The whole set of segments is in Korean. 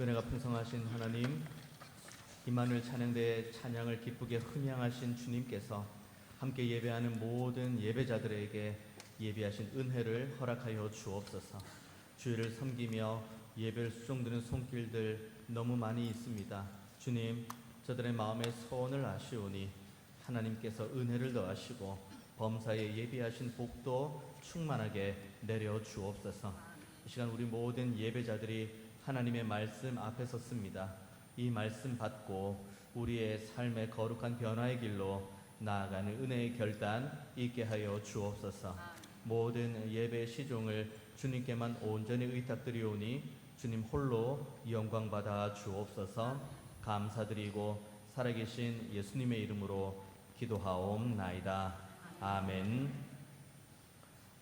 은혜가 풍성하신 하나님, 임마누엘 찬양대의 찬양을 기쁘게 흥양하신 주님께서 함께 예배하는 모든 예배자들에게 예비하신 은혜를 허락하여 주옵소서. 주의를 섬기며 예배를 수종드는 손길들 너무 많이 있습니다. 주님, 저들의 마음의 소원을 아시오니 하나님께서 은혜를 더하시고 범사에 예비하신 복도 충만하게 내려 주옵소서. 이 시간 우리 모든 예배자들이 하나님의 말씀 앞에 섰습니다. 이 말씀 받고 우리의 삶의 거룩한 변화의 길로 나아가는 은혜의 결단 있게 하여 주옵소서. 모든 예배 시종을 주님께만 온전히 의탁드리오니 주님 홀로 영광 받아 주옵소서. 감사드리고 살아계신 예수님의 이름으로 기도하옵나이다. 아멘.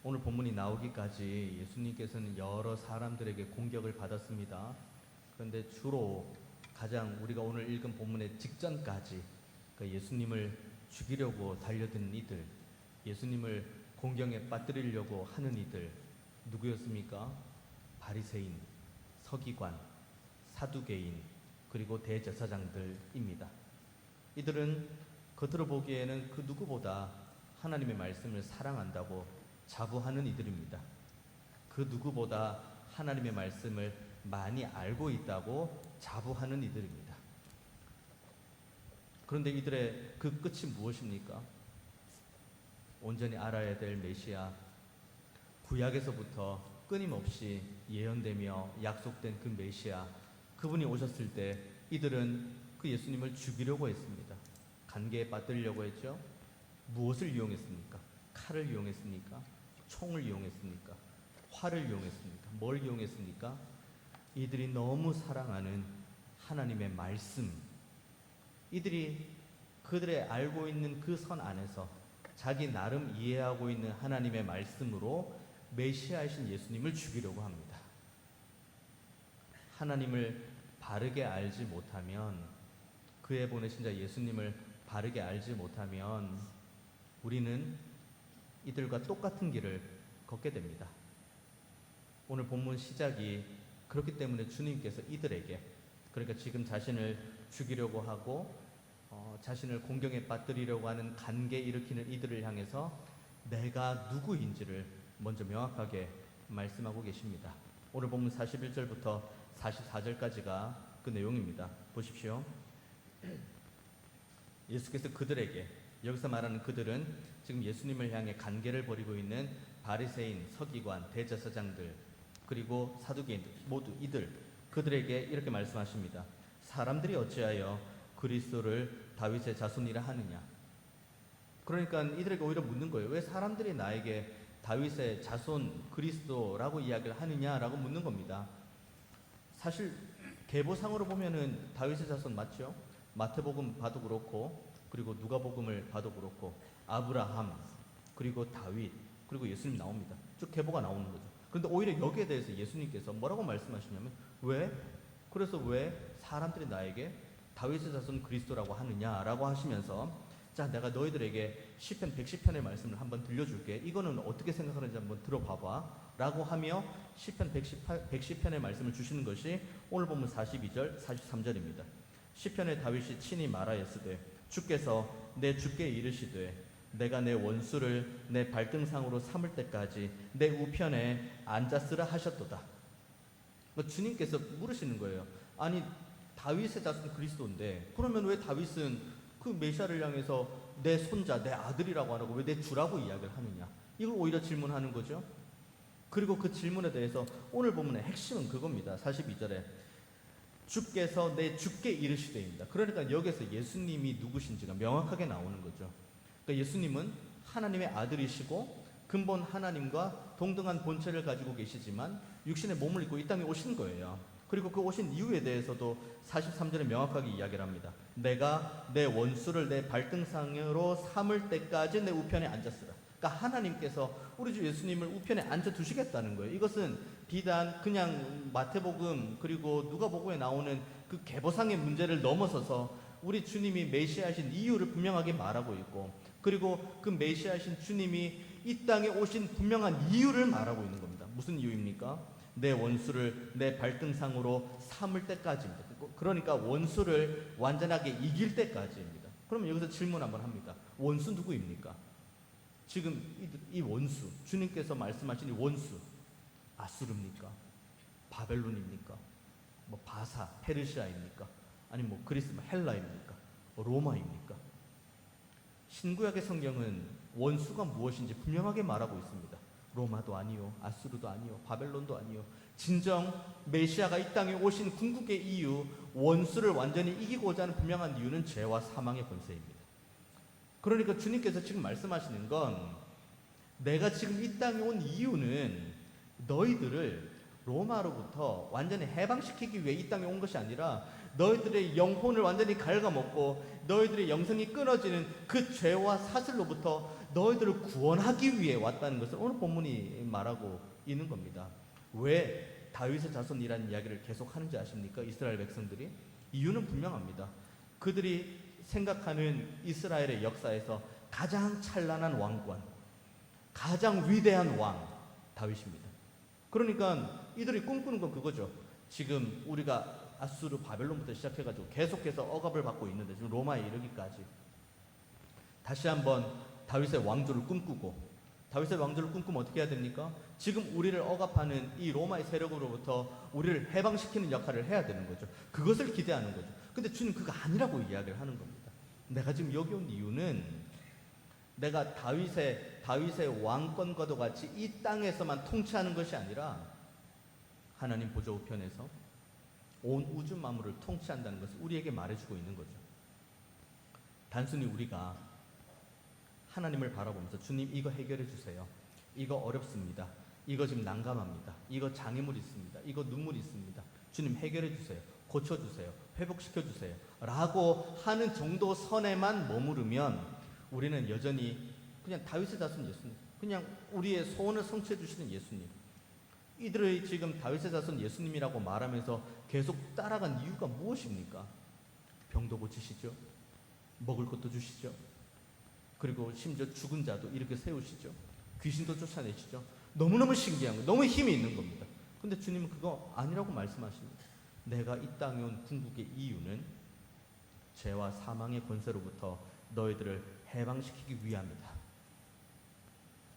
오늘 본문이 나오기까지 예수님께서는 여러 사람들에게 공격을 받았습니다. 그런데 주로 가장 우리가 오늘 읽은 본문의 직전까지 예수님을 죽이려고 달려드는 이들, 예수님을 공경에 빠뜨리려고 하는 이들 누구였습니까? 바리새인, 서기관, 사두개인, 그리고 대제사장들입니다. 이들은 겉으로 보기에는 그 누구보다 하나님의 말씀을 사랑한다고 자부하는 이들입니다. 그 누구보다 하나님의 말씀을 많이 알고 있다고 자부하는 이들입니다. 그런데 이들의 그 끝이 무엇입니까? 온전히 알아야 될 메시아, 구약에서부터 끊임없이 예언되며 약속된 그 메시아, 그분이 오셨을 때 이들은 그 예수님을 죽이려고 했습니다. 간계에 빠뜨리려고 했죠. 무엇을 이용했습니까? 칼을 이용했습니까? 총을 이용했습니까? 활을 이용했습니까? 뭘 이용했습니까? 이들이 너무 사랑하는 하나님의 말씀, 이들이 그들의 알고 있는 그 선 안에서 자기 나름 이해하고 있는 하나님의 말씀으로 메시아이신 예수님을 죽이려고 합니다. 하나님을 바르게 알지 못하면, 그에 보내신 자 예수님을 바르게 알지 못하면 우리는 이들과 똑같은 길을 걷게 됩니다. 오늘 본문 시작이 그렇기 때문에 주님께서 이들에게, 그러니까 지금 자신을 죽이려고 하고 자신을 공경에 빠뜨리려고 하는 간계 일으키는 이들을 향해서 내가 누구인지를 먼저 명확하게 말씀하고 계십니다. 오늘 본문 41절부터 44절까지가 그 내용입니다. 보십시오. 예수께서 그들에게, 여기서 말하는 그들은 지금 예수님을 향해 간계를 벌이고 있는 바리새인, 서기관, 대제사장들, 그리고 사두개인, 모두 이들, 그들에게 이렇게 말씀하십니다. 사람들이 어찌하여 그리스도를 다윗의 자손이라 하느냐? 그러니까 이들에게 오히려 묻는 거예요. 왜 사람들이 나에게 다윗의 자손 그리스도라고 이야기를 하느냐라고 묻는 겁니다. 사실 계보상으로 보면은 다윗의 자손 맞죠? 마태복음 봐도 그렇고, 그리고 누가복음을 봐도 그렇고, 아브라함, 그리고 다윗, 그리고 예수님 나옵니다. 쭉 계보가 나오는 거죠. 그런데 오히려 여기에 대해서 예수님께서 뭐라고 말씀하시냐면, 그래서 왜 사람들이 나에게 다윗의 자손 그리스도라고 하느냐라고 하시면서, 자, 내가 너희들에게 시편 110편의 말씀을 한번 들려줄게. 이거는 어떻게 생각하는지 한번 들어봐봐 라고 하며 시편 110편의 말씀을 주시는 것이 오늘 보면 42절, 43절입니다. 시편의 다윗이 친히 말하였으되 주께서 내 주께 이르시되 내가 내 원수를 내 발등상으로 삼을 때까지 내 우편에 앉았으라 하셨도다. 주님께서 물으시는 거예요. 아니, 다윗의 자손 그리스도인데 그러면 왜 다윗은 그 메시아를 향해서 내 손자, 내 아들이라고 안 하고 왜 내 주라고 이야기를 하느냐? 이걸 오히려 질문하는 거죠. 그리고 그 질문에 대해서 오늘 본문의 핵심은 그겁니다. 42절에 주께서 내 주께 이르시되입니다. 그러니까 여기서 예수님이 누구신지가 명확하게 나오는 거죠. 그러니까 예수님은 하나님의 아들이시고 근본 하나님과 동등한 본체를 가지고 계시지만 육신의 몸을 입고 이 땅에 오신 거예요. 그리고 그 오신 이유에 대해서도 43절에 명확하게 이야기를 합니다. 내가 내 원수를 내 발등상으로 삼을 때까지 내 우편에 앉았으라. 그러니까 하나님께서 우리 주 예수님을 우편에 앉아두시겠다는 거예요. 이것은 비단 그냥 마태복음 그리고 누가복음에 나오는 그 계보상의 문제를 넘어서서 우리 주님이 메시아이신 이유를 분명하게 말하고 있고, 그리고 그 메시아이신 주님이 이 땅에 오신 분명한 이유를 말하고 있는 겁니다. 무슨 이유입니까? 내 원수를 내 발등상으로 삼을 때까지입니다. 그러니까 원수를 완전하게 이길 때까지입니다. 그러면 여기서 질문 한번 합니다. 원수 누구입니까? 지금 이 원수, 주님께서 말씀하신 이 원수, 아수르입니까? 바벨론입니까? 뭐 바사, 페르시아입니까? 아니면 뭐 그리스, 헬라입니까? 로마입니까? 신구약의 성경은 원수가 무엇인지 분명하게 말하고 있습니다. 로마도 아니요, 아수르도 아니요, 바벨론도 아니요. 진정 메시아가 이 땅에 오신 궁극의 이유, 원수를 완전히 이기고자 하는 분명한 이유는 죄와 사망의 권세입니다. 그러니까 주님께서 지금 말씀하시는 건, 내가 지금 이 땅에 온 이유는 너희들을 로마로부터 완전히 해방시키기 위해 이 땅에 온 것이 아니라 너희들의 영혼을 완전히 갉아먹고 너희들의 영생이 끊어지는 그 죄와 사슬로부터 너희들을 구원하기 위해 왔다는 것을 오늘 본문이 말하고 있는 겁니다. 왜 다윗의 자손이라는 이야기를 계속 하는지 아십니까? 이스라엘 백성들이. 이유는 분명합니다. 그들이 생각하는 이스라엘의 역사에서 가장 찬란한 왕권, 가장 위대한 왕, 다윗입니다. 그러니까 이들이 꿈꾸는 건 그거죠. 지금 우리가 아수르, 바벨론부터 시작해가지고 계속해서 억압을 받고 있는데, 지금 로마에 이르기까지 다시 한번 다윗의 왕조를 꿈꾸고, 다윗의 왕조를 꿈꾸면 어떻게 해야 됩니까? 지금 우리를 억압하는 이 로마의 세력으로부터 우리를 해방시키는 역할을 해야 되는 거죠. 그것을 기대하는 거죠. 근데 주님 그거 아니라고 이야기를 하는 겁니다. 내가 지금 여기 온 이유는 내가 다윗의 왕권과도 같이 이 땅에서만 통치하는 것이 아니라 하나님 보좌 우편에서 온 우주 만물을 통치한다는 것을 우리에게 말해주고 있는 거죠. 단순히 우리가 하나님을 바라보면서 주님 이거 해결해 주세요, 이거 어렵습니다, 이거 지금 난감합니다, 이거 장애물 있습니다, 이거 눈물 있습니다, 주님 해결해 주세요, 고쳐주세요, 회복시켜주세요 라고 하는 정도 선에만 머무르면 우리는 여전히 그냥 다윗의 자손 예수님, 그냥 우리의 소원을 성취해 주시는 예수님, 이들의 지금 다윗의 자손 예수님이라고 말하면서 계속 따라간 이유가 무엇입니까? 병도 고치시죠, 먹을 것도 주시죠, 그리고 심지어 죽은 자도 이렇게 세우시죠, 귀신도 쫓아내시죠. 너무너무 신기한 거, 너무 힘이 있는 겁니다. 근데 주님은 그거 아니라고 말씀하십니다. 내가 이 땅에 온 궁극의 이유는 죄와 사망의 권세로부터 너희들을 해방시키기 위함이다.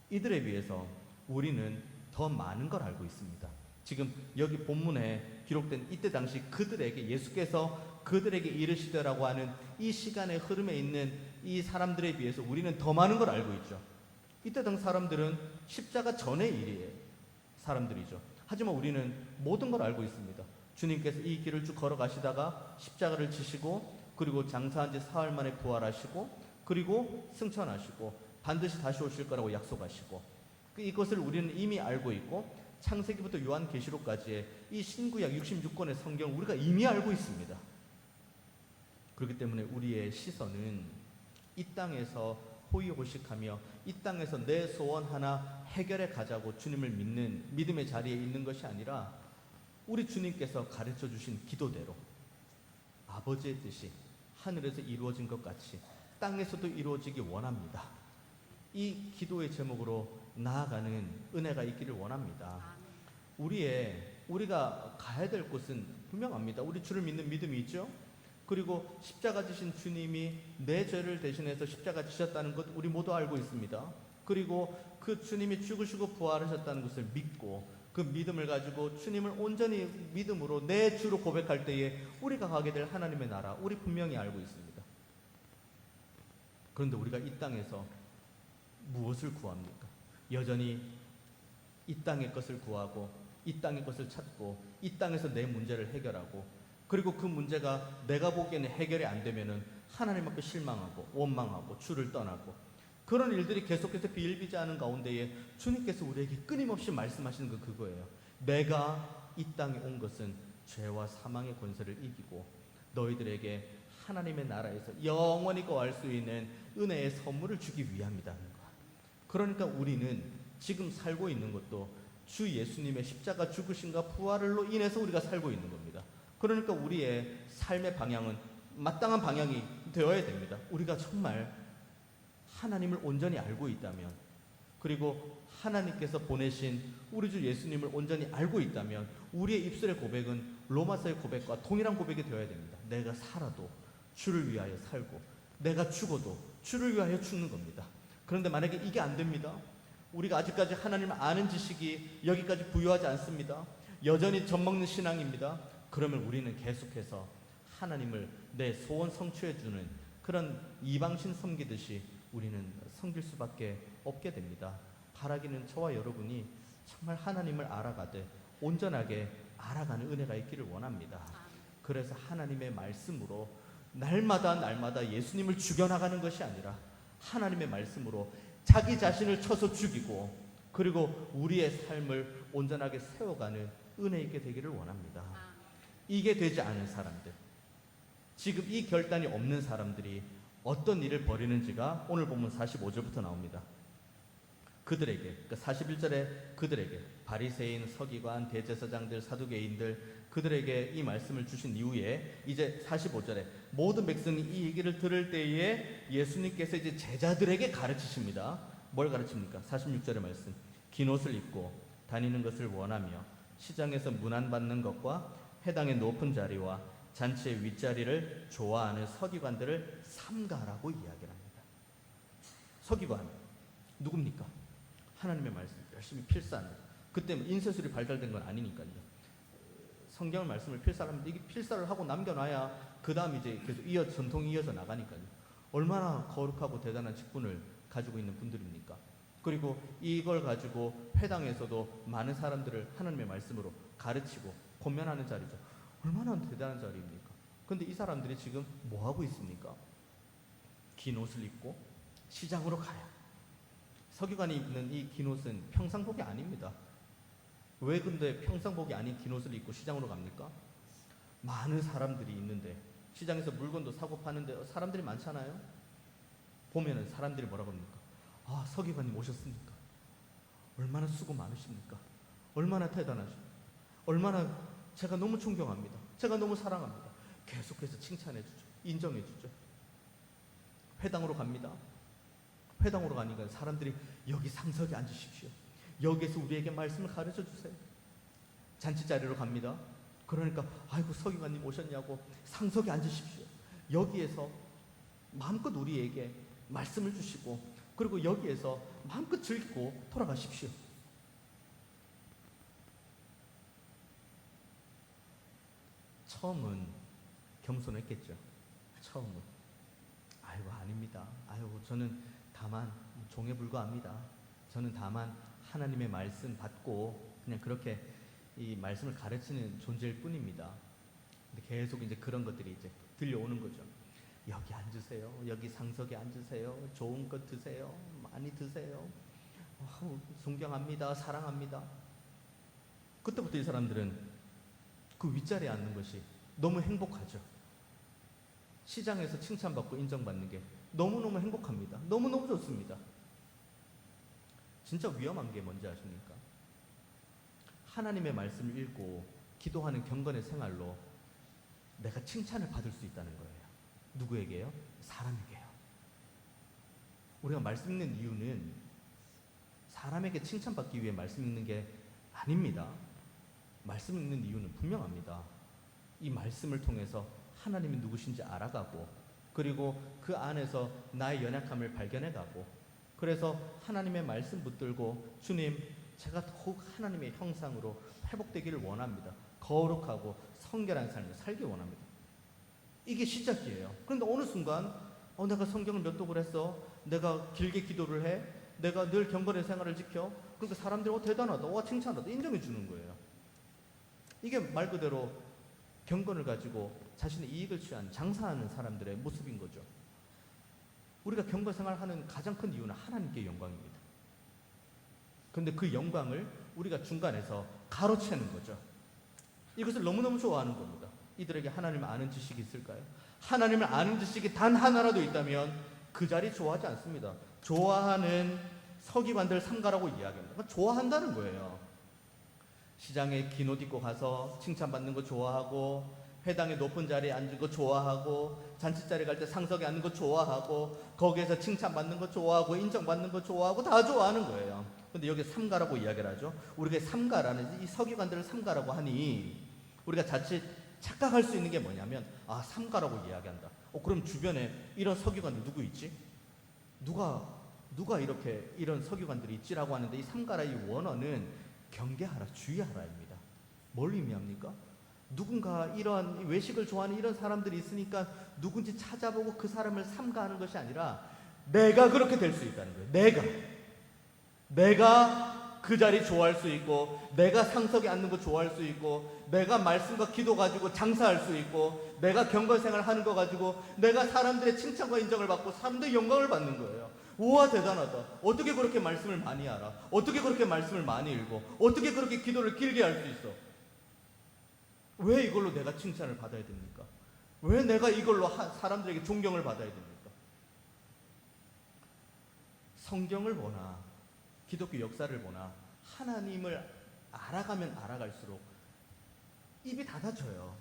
이들에 비해서 우리는 더 많은 걸 알고 있습니다. 지금 여기 본문에 기록된 이때 당시 그들에게, 예수께서 그들에게 이르시되라고 하는 이 시간의 흐름에 있는 이 사람들에 비해서 우리는 더 많은 걸 알고 있죠. 이때 당 사람들은 십자가 전의 일이에요. 사람들이죠. 하지만 우리는 모든 걸 알고 있습니다. 주님께서 이 길을 쭉 걸어가시다가 십자가를 지시고, 그리고 장사한 지 사흘 만에 부활하시고, 그리고 승천하시고 반드시 다시 오실 거라고 약속하시고, 이것을 우리는 이미 알고 있고, 창세기부터 요한계시록까지의 이 신구약 66권의 성경을 우리가 이미 알고 있습니다. 그렇기 때문에 우리의 시선은 이 땅에서 호의호식하며 이 땅에서 내 소원 하나 해결해 가자고 주님을 믿는 믿음의 자리에 있는 것이 아니라, 우리 주님께서 가르쳐 주신 기도대로 아버지의 뜻이 하늘에서 이루어진 것 같이 땅에서도 이루어지기 원합니다. 이 기도의 제목으로 나아가는 은혜가 있기를 원합니다. 우리가 가야 될 곳은 분명합니다. 우리 주를 믿는 믿음이 있죠. 그리고 십자가 지신 주님이 내 죄를 대신해서 십자가 지셨다는 것 우리 모두 알고 있습니다. 그리고 그 주님이 죽으시고 부활하셨다는 것을 믿고, 그 믿음을 가지고 주님을 온전히 믿음으로 내 주로 고백할 때에 우리가 가게 될 하나님의 나라 우리 분명히 알고 있습니다. 그런데 우리가 이 땅에서 무엇을 구합니까? 여전히 이 땅의 것을 구하고, 이 땅의 것을 찾고, 이 땅에서 내 문제를 해결하고, 그리고 그 문제가 내가 보기에는 해결이 안 되면은 하나님 앞에 실망하고 원망하고 주를 떠나고, 그런 일들이 계속해서 비일비재하는 가운데에 주님께서 우리에게 끊임없이 말씀하시는 건 그거예요. 내가 이 땅에 온 것은 죄와 사망의 권세를 이기고 너희들에게 하나님의 나라에서 영원히 거할 수 있는 은혜의 선물을 주기 위함이라는 것. 그러니까 우리는 지금 살고 있는 것도 주 예수님의 십자가 죽으심과 부활로 인해서 우리가 살고 있는 겁니다. 그러니까 우리의 삶의 방향은 마땅한 방향이 되어야 됩니다. 우리가 정말 하나님을 온전히 알고 있다면, 그리고 하나님께서 보내신 우리 주 예수님을 온전히 알고 있다면 우리의 입술의 고백은 로마서의 고백과 동일한 고백이 되어야 됩니다. 내가 살아도 주를 위하여 살고 내가 죽어도 주를 위하여 죽는 겁니다. 그런데 만약에 이게 안 됩니다. 우리가 아직까지 하나님을 아는 지식이 여기까지 부유하지 않습니다. 여전히 젖먹는 신앙입니다. 그러면 우리는 계속해서 하나님을 내 소원 성취해 주는 그런 이방신 섬기듯이 우리는 섬길 수밖에 없게 됩니다. 바라기는 저와 여러분이 정말 하나님을 알아가되 온전하게 알아가는 은혜가 있기를 원합니다. 그래서 하나님의 말씀으로 날마다 예수님을 죽여나가는 것이 아니라 하나님의 말씀으로 자기 자신을 쳐서 죽이고 그리고 우리의 삶을 온전하게 세워가는 은혜 있게 되기를 원합니다. 이게 되지 않은 사람들, 지금 이 결단이 없는 사람들이 어떤 일을 벌이는지가 오늘 보면 45절부터 나옵니다. 그들에게, 그러니까 41절에 그들에게 바리새인, 서기관, 대제사장들, 사두개인들 그들에게 이 말씀을 주신 이후에 이제 45절에 모든 백성이 이 얘기를 들을 때에 예수님께서 이제 제자들에게 가르치십니다. 뭘 가르칩니까? 46절의 말씀. 긴 옷을 입고 다니는 것을 원하며 시장에서 문안받는 것과 회당의 높은 자리와 잔치의 윗자리를 좋아하는 서기관들을 삼가라고 이야기를 합니다. 서기관 누굽니까? 하나님의 말씀 열심히 필사하는, 그때 인쇄술이 발달된 건 아니니까요. 성경 말씀을 필사하면 이게 필사를 하고 남겨놔야 그 다음 이제 계속 전통이 이어져 나가니까요. 얼마나 거룩하고 대단한 직분을 가지고 있는 분들입니까? 그리고 이걸 가지고 회당에서도 많은 사람들을 하나님의 말씀으로 가르치고 권면하는 자리죠. 얼마나 대단한 자리입니까? 그런데 이 사람들이 지금 뭐 하고 있습니까? 긴 옷을 입고 시장으로 가요. 서기관이 입는 이 긴 옷은 평상복이 아닙니다. 왜 근데 평상복이 아닌 긴 옷을 입고 시장으로 갑니까? 많은 사람들이 있는데 시장에서 물건도 사고 파는데 사람들이 많잖아요. 보면은 사람들이 뭐라고 합니까? 아, 서기관님 오셨습니까? 얼마나 수고 많으십니까? 얼마나 대단하십니까? 얼마나 제가 너무 존경합니다. 제가 너무 사랑합니다. 계속해서 칭찬해 주죠. 인정해 주죠. 회당으로 갑니다. 회당으로 가니까 사람들이 여기 상석에 앉으십시오. 여기에서 우리에게 말씀을 가르쳐 주세요. 잔치 자리로 갑니다. 그러니까 아이고 서기관님 오셨냐고 상석에 앉으십시오. 여기에서 마음껏 우리에게 말씀을 주시고 그리고 여기에서 마음껏 즐기고 돌아가십시오. 처음은 겸손했겠죠. 처음은 아이고 아닙니다. 아이고 저는 다만 종에 불과합니다. 저는 다만 하나님의 말씀 받고 그냥 그렇게 이 말씀을 가르치는 존재일 뿐입니다. 근데 계속 이제 그런 것들이 이제 들려오는 거죠. 여기 앉으세요. 여기 상석에 앉으세요. 좋은 것 드세요. 많이 드세요. 존경합니다. 사랑합니다. 그때부터 이 사람들은 그 윗자리에 앉는 것이 너무 행복하죠. 시장에서 칭찬받고 인정받는 게 너무너무 행복합니다. 너무너무 좋습니다. 진짜 위험한 게 뭔지 아십니까? 하나님의 말씀을 읽고 기도하는 경건의 생활로 내가 칭찬을 받을 수 있다는 거예요. 누구에게요? 사람에게요. 우리가 말씀 읽는 이유는 사람에게 칭찬받기 위해 말씀 읽는 게 아닙니다. 말씀 읽는 이유는 분명합니다. 이 말씀을 통해서 하나님이 누구신지 알아가고 그리고 그 안에서 나의 연약함을 발견해가고 그래서 하나님의 말씀 붙들고 주님 제가 더욱 하나님의 형상으로 회복되기를 원합니다. 거룩하고 성결한 삶을 살기 원합니다. 이게 시작이에요. 그런데 어느 순간 내가 성경을 몇 독을 했어. 내가 길게 기도를 해. 내가 늘 경건의 생활을 지켜. 그러니까 사람들이 대단하다. 칭찬하다. 인정해 주는 거예요. 이게 말 그대로 경건을 가지고 자신의 이익을 취한 장사하는 사람들의 모습인 거죠. 우리가 경건 생활하는 가장 큰 이유는 하나님께 영광입니다. 그런데 그 영광을 우리가 중간에서 가로채는 거죠. 이것을 너무너무 좋아하는 겁니다. 이들에게 하나님을 아는 지식이 있을까요? 하나님을 아는 지식이 단 하나라도 있다면 그 자리 좋아하지 않습니다. 좋아하는 서기관들 삼가라고 이야기합니다. 그러니까 좋아한다는 거예요. 시장에 긴 옷 입고 가서 칭찬받는 거 좋아하고 회당의 높은 자리에 앉는 거 좋아하고, 잔치자리 갈 때 상석에 앉는 거 좋아하고, 거기에서 칭찬받는 거 좋아하고, 인정받는 거 좋아하고, 다 좋아하는 거예요. 근데 여기 삼가라고 이야기를 하죠. 우리가 삼가라는, 이 서기관들을 삼가라고 하니 우리가 자칫 착각할 수 있는 게 뭐냐면, 아, 삼가라고 이야기한다. 그럼 주변에 이런 서기관들 누구 있지? 누가 이렇게 이런 서기관들이 있지라고 하는데, 이 삼가라의 원어는 경계하라, 주의하라입니다. 뭘 의미합니까? 누군가 이런 외식을 좋아하는 이런 사람들이 있으니까 누군지 찾아보고 그 사람을 삼가하는 것이 아니라, 내가 그렇게 될 수 있다는 거예요. 내가 그 자리 좋아할 수 있고, 내가 상석에 앉는 거 좋아할 수 있고, 내가 말씀과 기도 가지고 장사할 수 있고, 내가 경건생활 하는 거 가지고 내가 사람들의 칭찬과 인정을 받고 사람들의 영광을 받는 거예요. 우와, 대단하다. 어떻게 그렇게 말씀을 많이 알아? 어떻게 그렇게 말씀을 많이 읽어? 어떻게 그렇게 기도를 길게 할 수 있어? 왜 이걸로 내가 칭찬을 받아야 됩니까? 왜 내가 이걸로 사람들에게 존경을 받아야 됩니까? 성경을 보나 기독교 역사를 보나 하나님을 알아가면 알아갈수록 입이 닫아져요.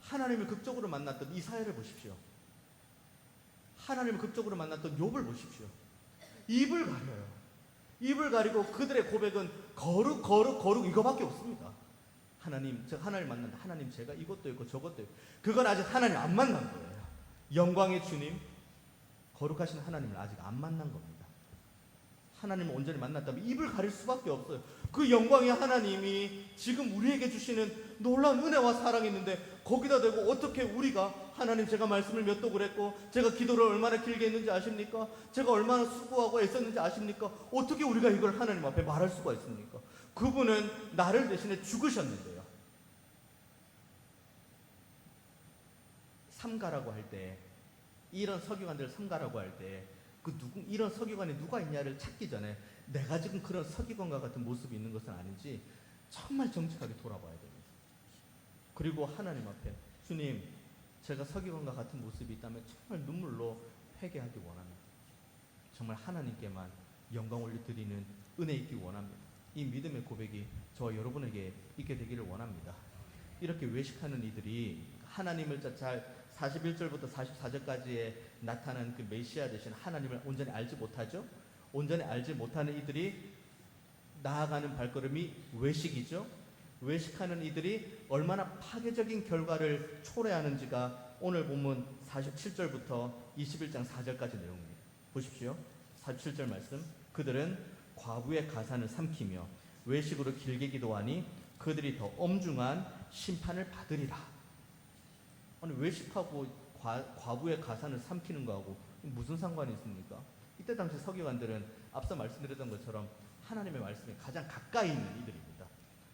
하나님을 극적으로 만났던 이사야를 보십시오. 하나님을 극적으로 만났던 욥을 보십시오. 입을 가려요. 입을 가리고 그들의 고백은 거룩 이거밖에 없습니다. 하나님, 제가 하나님을 만난다. 하나님, 제가 이것도 있고 저것도 있고. 그건 아직 하나님 안 만난 거예요. 영광의 주님, 거룩하신 하나님을 아직 안 만난 겁니다. 하나님을 온전히 만났다면 입을 가릴 수밖에 없어요. 그 영광의 하나님이 지금 우리에게 주시는 놀라운 은혜와 사랑이 있는데, 거기다 대고 어떻게 우리가, 하나님, 제가 말씀을 몇 독을 했고 제가 기도를 얼마나 길게 했는지 아십니까? 제가 얼마나 수고하고 애썼는지 아십니까? 어떻게 우리가 이걸 하나님 앞에 말할 수가 있습니까? 그분은 나를 대신에 죽으셨는데요. 삼가라고 할 때, 이런 서기관들 삼가라고 할 때, 이런 서기관이 누가 있냐를 찾기 전에 내가 지금 그런 서기관과 같은 모습이 있는 것은 아닌지 정말 정직하게 돌아봐야 됩니다. 그리고 하나님 앞에, 주님, 제가 서기관과 같은 모습이 있다면 정말 눈물로 회개하기 원합니다. 정말 하나님께만 영광 올려드리는 은혜 있기 원합니다. 이 믿음의 고백이 저와 여러분에게 있게 되기를 원합니다. 이렇게 외식하는 이들이 하나님을 잘 41절부터 44절까지에 나타난 그 메시아 되신 하나님을 온전히 알지 못하죠. 온전히 알지 못하는 이들이 나아가는 발걸음이 외식이죠. 외식하는 이들이 얼마나 파괴적인 결과를 초래하는지가 오늘 본문 47절부터 21장 4절까지 내용입니다. 보십시오. 47절 말씀. 그들은 과부의 가산을 삼키며 외식으로 길게 기도하니 그들이 더 엄중한 심판을 받으리라. 아니, 외식하고 과부의 가산을 삼키는 거하고 무슨 상관이 있습니까? 이때 당시 서기관들은 앞서 말씀드렸던 것처럼 하나님의 말씀에 가장 가까이 있는 이들입니다.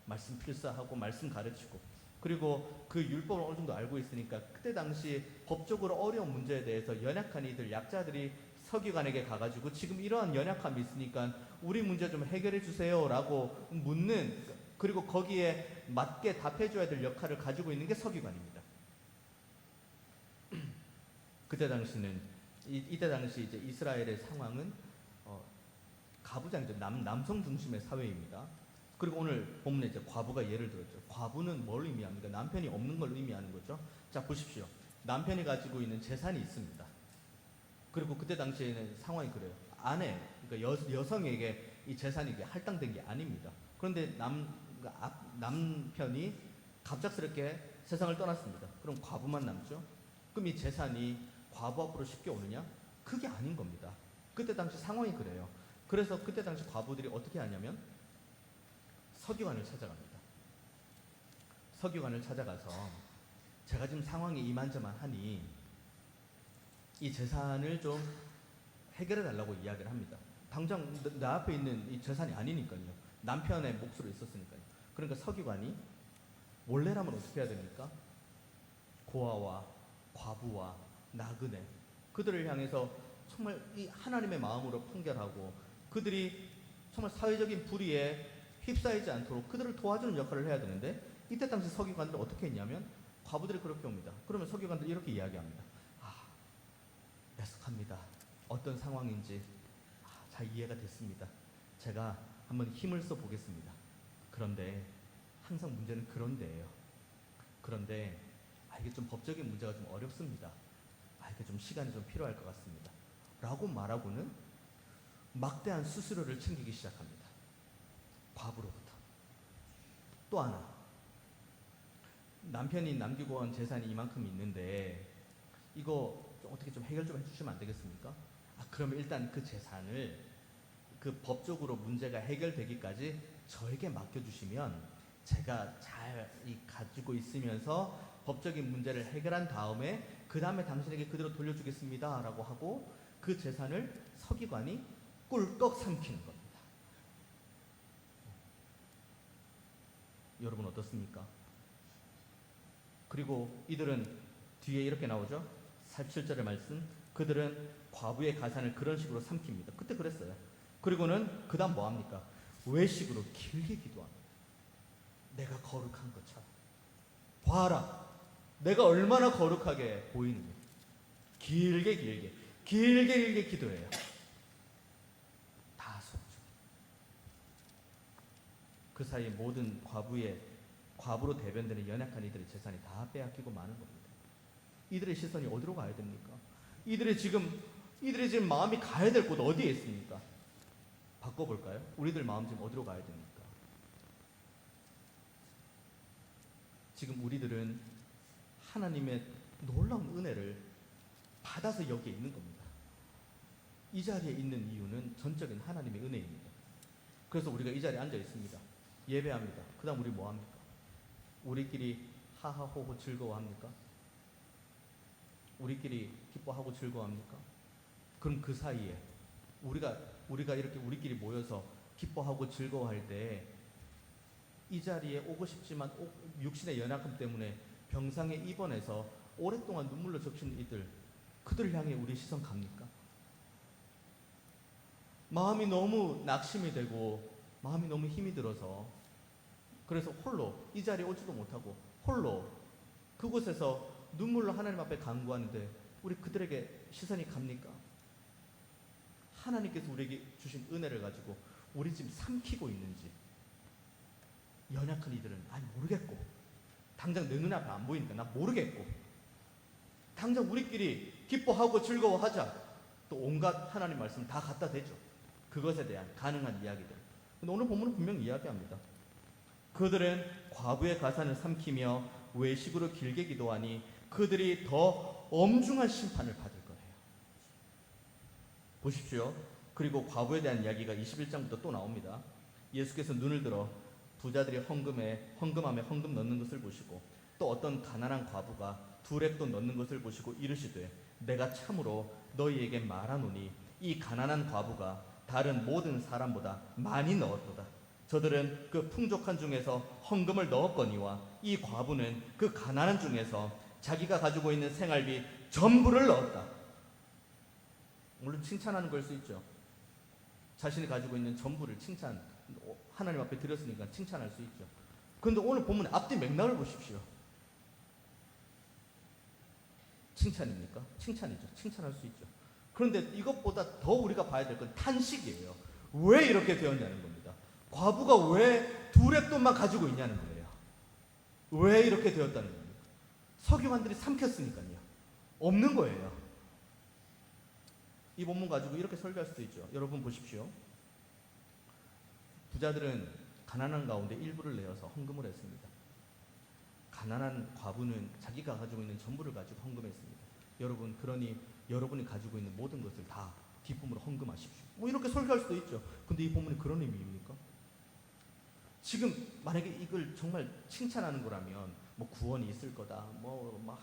말씀 필사하고 말씀 가르치고, 그리고 그 율법을 어느 정도 알고 있으니까 그때 당시 법적으로 어려운 문제에 대해서 연약한 이들, 약자들이 서기관에게 가가지고 지금 이러한 연약함이 있으니까 우리 문제 좀 해결해 주세요 라고 묻는, 그리고 거기에 맞게 답해줘야 될 역할을 가지고 있는 게 서기관입니다. 이때 당시 이제 이스라엘의 상황은 가부장제, 남성 중심의 사회입니다. 그리고 오늘 본문에 이제 과부가 예를 들었죠. 과부는 뭘 의미합니까? 남편이 없는 걸 의미하는 거죠. 자, 보십시오. 남편이 가지고 있는 재산이 있습니다. 그리고 그때 당시에는 상황이 그래요. 아내, 그러니까 여성에게 이 재산이 할당된 게 아닙니다. 그런데 남편이 갑작스럽게 세상을 떠났습니다. 그럼 과부만 남죠. 그럼 이 재산이 과부 앞으로 쉽게 오느냐? 그게 아닌 겁니다. 그때 당시 상황이 그래요. 그래서 그때 당시 과부들이 어떻게 하냐면 서기관을 찾아갑니다. 서기관을 찾아가서 제가 지금 상황이 이만저만하니 이 재산을 좀 해결해 달라고 이야기를 합니다. 당장 나 앞에 있는 이 재산이 아니니까요. 남편의 몫으로 있었으니까요. 그러니까 서기관이 원래라면 어떻게 해야 됩니까? 고아와 과부와 나그네, 그들을 향해서 정말 이 하나님의 마음으로 판결하고 그들이 정말 사회적인 불의에 휩싸이지 않도록 그들을 도와주는 역할을 해야 되는데, 이때 당시 서기관들은 어떻게 했냐면 과부들이 그렇게 옵니다. 그러면 서기관들이 이렇게 이야기합니다. 애석합니다. 어떤 상황인지 잘 이해가 됐습니다. 제가 한번 힘을 써 보겠습니다. 그런데 항상 문제는 그런데예요. 그런데 이게 좀 법적인 문제가 좀 어렵습니다. 이게 좀 시간이 좀 필요할 것 같습니다. 라고 말하고는 막대한 수수료를 챙기기 시작합니다. 과부로부터. 또 하나, 남편이 남기고 온 재산이 이만큼 있는데 이거 어떻게 좀 해결 좀 해주시면 안 되겠습니까? 그러면 일단 그 재산을 그 법적으로 문제가 해결되기까지 저에게 맡겨주시면 제가 잘 가지고 있으면서 법적인 문제를 해결한 다음에 그 다음에 당신에게 그대로 돌려주겠습니다 라고 하고 그 재산을 서기관이 꿀꺽 삼키는 겁니다. 여러분 어떻습니까? 그리고 이들은 뒤에 이렇게 나오죠. 47절의 말씀, 그들은 과부의 가산을 그런 식으로 삼킵니다. 그때 그랬어요. 그리고는 그 다음 뭐합니까? 외식으로 길게 기도합니다. 내가 거룩한 것처럼 봐라, 내가 얼마나 거룩하게 보이느냐. 길게 기도해요. 다 속죠. 그 사이에 모든 과부로 대변되는 연약한 이들의 재산이 다 빼앗기고 마는 겁니다. 이들의 시선이 어디로 가야 됩니까? 이들의 지금 마음이 가야 될 곳 어디에 있습니까? 바꿔볼까요? 우리들 마음 지금 어디로 가야 됩니까? 지금 우리들은 하나님의 놀라운 은혜를 받아서 여기에 있는 겁니다. 이 자리에 있는 이유는 전적인 하나님의 은혜입니다. 그래서 우리가 이 자리에 앉아 있습니다. 예배합니다. 그 다음 우리 뭐 합니까? 우리끼리 하하호호 즐거워합니까? 우리끼리 기뻐하고 즐거워합니까? 그럼 그 사이에 우리가 이렇게 우리끼리 모여서 기뻐하고 즐거워할 때 이 자리에 오고 싶지만 육신의 연약함 때문에 병상에 입원해서 오랫동안 눈물로 적신 그들을 향해 우리 시선 갑니까? 마음이 너무 낙심이 되고 마음이 너무 힘이 들어서 그래서 홀로 이 자리에 오지도 못하고 홀로 그곳에서 눈물로 하나님 앞에 간구하는데 우리 그들에게 시선이 갑니까? 하나님께서 우리에게 주신 은혜를 가지고 우리 지금 삼키고 있는지 연약한 이들은 모르겠고 당장 내 눈앞에 안 보이니까 나 모르겠고 당장 우리끼리 기뻐하고 즐거워하자 또 온갖 하나님 말씀 다 갖다 대죠. 그것에 대한 가능한 이야기들. 근데 오늘 본문은 분명히 이야기합니다. 그들은 과부의 가산을 삼키며 외식으로 길게 기도하니 그들이 더 엄중한 심판을 받을 거예요. 보십시오. 그리고 과부에 대한 이야기가 21장부터 또 나옵니다. 예수께서 눈을 들어 부자들이 헌금함에 헌금 넣는 것을 보시고 또 어떤 가난한 과부가 두 렙돈 넣는 것을 보시고 이르시되 내가 참으로 너희에게 말하노니 이 가난한 과부가 다른 모든 사람보다 많이 넣었도다. 저들은 그 풍족한 중에서 헌금을 넣었거니와 이 과부는 그 가난한 중에서 자기가 가지고 있는 생활비 전부를 넣었다. 물론 칭찬하는 걸 수 있죠. 자신이 가지고 있는 전부를 하나님 앞에 드렸으니까 칭찬할 수 있죠. 그런데 오늘 본문의 앞뒤 맥락을 보십시오. 칭찬입니까? 칭찬이죠. 칭찬할 수 있죠. 그런데 이것보다 더 우리가 봐야 될 건 탄식이에요. 왜 이렇게 되었냐는 겁니다. 과부가 왜 두 렙돈만 가지고 있냐는 거예요. 왜 이렇게 되었다는 겁니까? 서기관들이 삼켰으니까요. 없는 거예요. 이 본문 가지고 이렇게 설교할 수도 있죠. 여러분 보십시오. 부자들은 가난한 가운데 일부를 내어서 헌금을 했습니다. 가난한 과부는 자기가 가지고 있는 전부를 가지고 헌금했습니다. 여러분, 그러니 여러분이 가지고 있는 모든 것을 다 기쁨으로 헌금하십시오. 이렇게 설교할 수도 있죠. 근데 이 본문이 그런 의미입니까? 지금 만약에 이걸 정말 칭찬하는 거라면 구원이 있을 거다,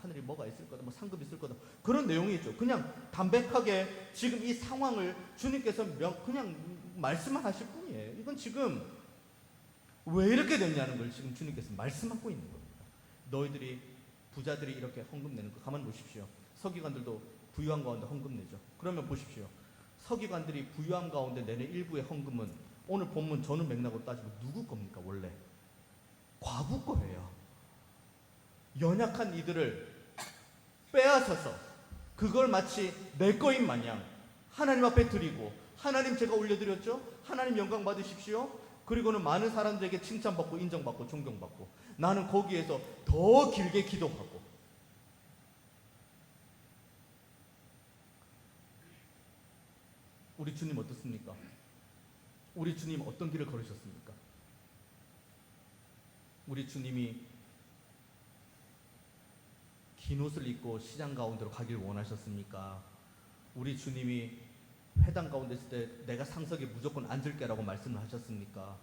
하늘이 뭐가 있을 거다, 상급이 있을 거다, 그런 내용이 있죠. 그냥 담백하게 지금 이 상황을 주님께서 그냥 말씀만 하실 뿐이에요. 이건 지금 왜 이렇게 됐냐는 걸 지금 주님께서 말씀하고 있는 겁니다. 부자들이 이렇게 헌금 내는 거 가만히 보십시오. 서기관들도 부유한 가운데 헌금 내죠. 그러면 보십시오. 서기관들이 부유한 가운데 내는 일부의 헌금은 오늘 본문 전후 맥락으로 따지면 누구 겁니까? 원래 과부 거예요. 연약한 이들을 빼앗아서 그걸 마치 내 거인 마냥 하나님 앞에 드리고, 하나님 제가 올려드렸죠? 하나님 영광 받으십시오. 그리고는 많은 사람들에게 칭찬받고 인정받고 존경받고, 나는 거기에서 더 길게 기도하고 우리 주님 어떻습니까? 우리 주님 어떤 길을 걸으셨습니까? 우리 주님이 긴 옷을 입고 시장 가운데로 가길 원하셨습니까? 우리 주님이 회당 가운데 있을 때 내가 상석에 무조건 앉을게라고 말씀을 하셨습니까?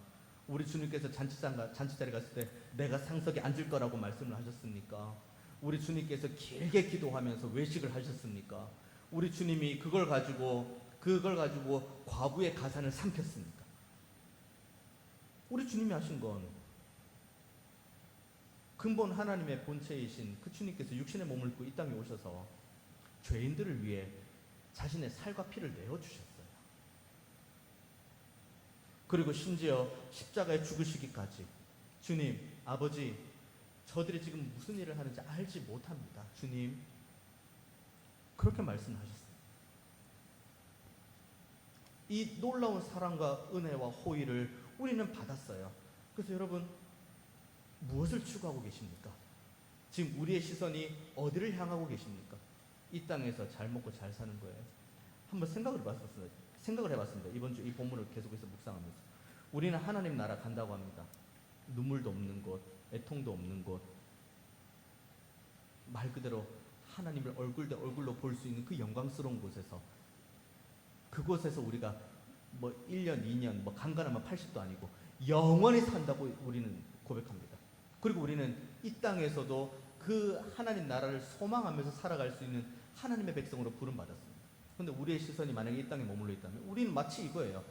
우리 주님께서 잔치자리 갔을 때 내가 상석에 앉을 거라고 말씀을 하셨습니까? 우리 주님께서 길게 기도하면서 외식을 하셨습니까? 우리 주님이 그걸 가지고 과부의 가산을 삼켰습니까? 우리 주님이 하신 건 근본 하나님의 본체이신 그 주님께서 육신의 몸을 입고 이 땅에 오셔서 죄인들을 위해 자신의 살과 피를 내어주셨어요. 그리고 심지어 십자가에 죽으시기까지 주님, 아버지, 저들이 지금 무슨 일을 하는지 알지 못합니다. 주님, 그렇게 말씀하셨어요. 이 놀라운 사랑과 은혜와 호의를 우리는 받았어요. 그래서 여러분, 무엇을 추구하고 계십니까? 지금 우리의 시선이 어디를 향하고 계십니까? 이 땅에서 잘 먹고 잘 사는 거예요. 한번 생각을 해봤습니다. 이번 주 이 본문을 계속해서 묵상하면서 우리는 하나님 나라 간다고 합니다. 눈물도 없는 곳, 애통도 없는 곳, 말 그대로 하나님을 얼굴 대 얼굴로 볼 수 있는 그 영광스러운 곳에서, 그곳에서 우리가 뭐 1년, 2년, 뭐 간간하면 80도 아니고 영원히 산다고 우리는 고백합니다. 그리고 우리는 이 땅에서도 그 하나님 나라를 소망하면서 살아갈 수 있는 하나님의 백성으로 부름받았습니다. 그런데 우리의 시선이 만약에 이 땅에 머물러 있다면 우리는 마치 이거예요.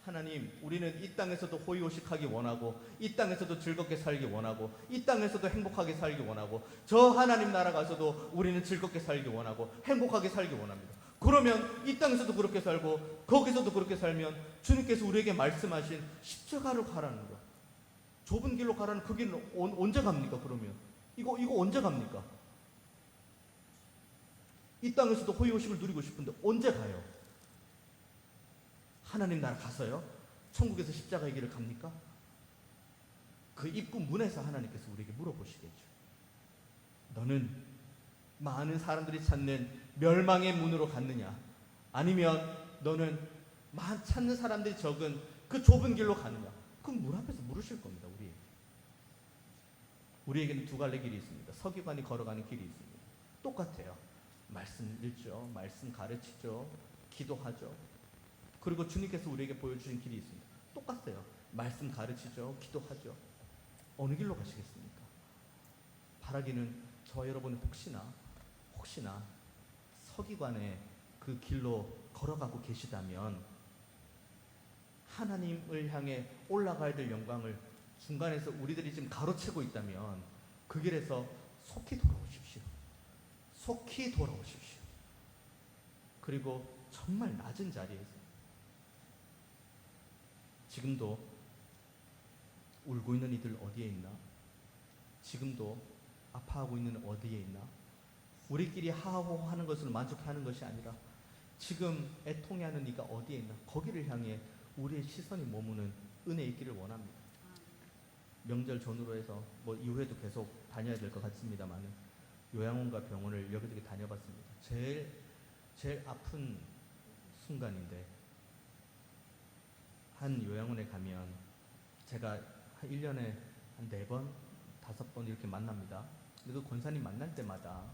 하나님, 우리는 이 땅에서도 호의호식하기 원하고, 이 땅에서도 즐겁게 살기 원하고, 이 땅에서도 행복하게 살기 원하고, 저 하나님 나라 가서도 우리는 즐겁게 살기 원하고 행복하게 살기 원합니다. 그러면 이 땅에서도 그렇게 살고 거기서도 그렇게 살면 주님께서 우리에게 말씀하신 십자가로 가라는 거, 좁은 길로 가라는 그 길은 언제 갑니까? 그러면 이거 언제 갑니까? 이 땅에서도 호의호식을 누리고 싶은데 언제 가요? 하나님 나라 가서요? 천국에서 십자가의 길을 갑니까? 그 입구 문에서 하나님께서 우리에게 물어보시겠죠. 너는 많은 사람들이 찾는 멸망의 문으로 갔느냐? 아니면 너는 찾는 사람들이 적은 그 좁은 길로 가느냐? 그럼 문 앞에서 물으실 겁니다. 우리에게는 두 갈래 길이 있습니다. 서기관이 걸어가는 길이 있습니다. 똑같아요. 말씀 읽죠. 말씀 가르치죠. 기도하죠. 그리고 주님께서 우리에게 보여주신 길이 있습니다. 똑같아요. 말씀 가르치죠. 기도하죠. 어느 길로 가시겠습니까? 바라기는 저 여러분 혹시나 서기관의 그 길로 걸어가고 계시다면 하나님을 향해 올라가야 될 영광을 중간에서 우리들이 지금 가로채고 있다면 그 길에서 속히 돌아오십시오. 속히 돌아오십시오. 그리고 정말 낮은 자리에서 지금도 울고 있는 이들 어디에 있나? 지금도 아파하고 있는 어디에 있나? 우리끼리 하하호호하는 것을 만족해하는 것이 아니라 지금 애통해하는 이가 어디에 있나? 거기를 향해 우리의 시선이 머무는 은혜 있기를 원합니다. 명절 전후로 해서 뭐 이후에도 계속 다녀야 될 것 같습니다만 요양원과 병원을 여기저기 다녀봤습니다. 제일 아픈 순간인데, 한 요양원에 가면 제가 한 1년에 한 4번, 5번 이렇게 만납니다. 근데 그 권사님 만날 때마다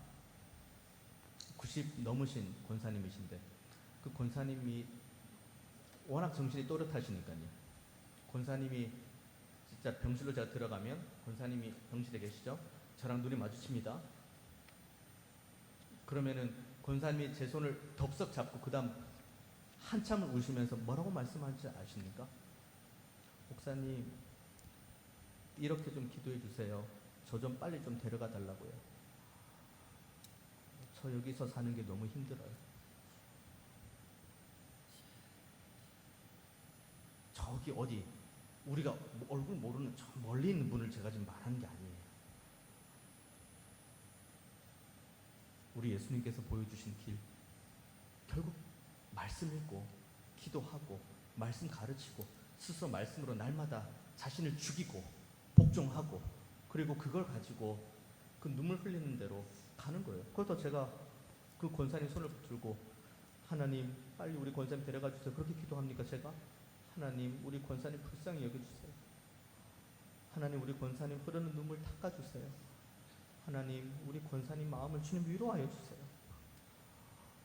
90 넘으신 권사님이신데 그 권사님이 워낙 정신이 또렷하시니까요. 권사님이 진짜 병실로 제가 들어가면 권사님이 병실에 계시죠? 저랑 눈이 마주칩니다. 그러면은 권사님이 제 손을 덥석 잡고 그 다음 한참을 우시면서 뭐라고 말씀하는지 아십니까? 목사님, 이렇게 좀 기도해 주세요. 저 좀 빨리 좀 데려가 달라고요. 저 여기서 사는 게 너무 힘들어요. 저기 어디 우리가 얼굴 모르는 저 멀리 있는 분을 제가 지금 말하는 게 아니에요. 우리 예수님께서 보여주신 길, 결국 말씀 읽고 기도하고 말씀 가르치고 스스로 말씀으로 날마다 자신을 죽이고 복종하고 그리고 그걸 가지고 그 눈물 흘리는 대로 가는 거예요. 그래서 제가 그 권사님 손을 붙들고 하나님 빨리 우리 권사님 데려가 주세요. 그렇게 기도합니까 제가? 하나님 우리 권사님 불쌍히 여겨주세요. 하나님 우리 권사님 흐르는 눈물 닦아주세요. 하나님 우리 권사님 마음을 주님 위로하여 주세요.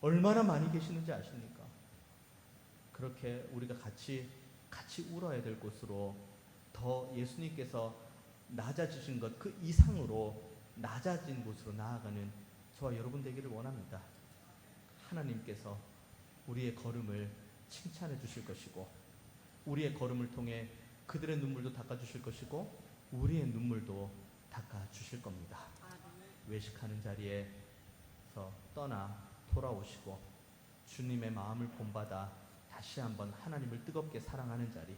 얼마나 많이 계시는지 아십니까? 그렇게 우리가 같이 울어야 될 곳으로 더 예수님께서 낮아지신 것 그 이상으로 낮아진 곳으로 나아가는 저와 여러분 되기를 원합니다. 하나님께서 우리의 걸음을 칭찬해 주실 것이고 우리의 걸음을 통해 그들의 눈물도 닦아 주실 것이고 우리의 눈물도 닦아 주실 겁니다. 외식하는 자리에서 떠나 돌아오시고 주님의 마음을 본받아 다시 한번 하나님을 뜨겁게 사랑하는 자리,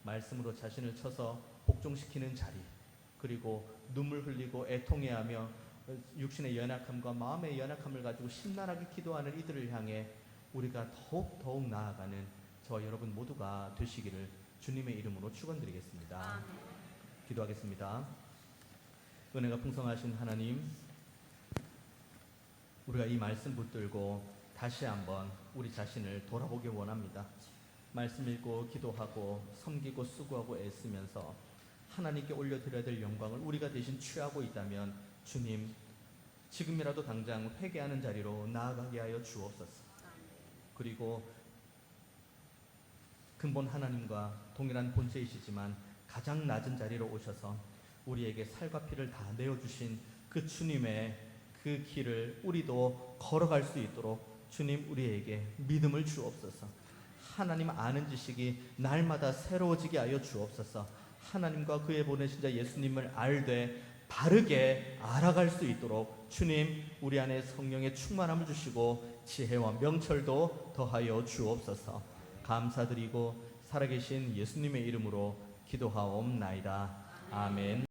말씀으로 자신을 쳐서 복종시키는 자리, 그리고 눈물 흘리고 애통해하며 육신의 연약함과 마음의 연약함을 가지고 심란하게 기도하는 이들을 향해 우리가 더욱 나아가는 저와 여러분 모두가 되시기를 주님의 이름으로 축원드리겠습니다. 기도하겠습니다. 은혜가 풍성하신 하나님, 우리가 이 말씀 붙들고 다시 한번 우리 자신을 돌아보기 원합니다. 말씀 읽고 기도하고 섬기고 수고하고 애쓰면서 하나님께 올려드려야 될 영광을 우리가 대신 취하고 있다면 주님, 지금이라도 당장 회개하는 자리로 나아가게 하여 주옵소서. 그리고 근본 하나님과 동일한 본체이시지만 가장 낮은 자리로 오셔서 우리에게 살과 피를 다 내어주신 그 주님의 그 길을 우리도 걸어갈 수 있도록 주님 우리에게 믿음을 주옵소서. 하나님 아는 지식이 날마다 새로워지게 하여 주옵소서. 하나님과 그의 보내신 자 예수님을 알되 바르게 알아갈 수 있도록 주님 우리 안에 성령의 충만함을 주시고 지혜와 명철도 더하여 주옵소서. 감사드리고 살아계신 예수님의 이름으로 기도하옵나이다. 아멘.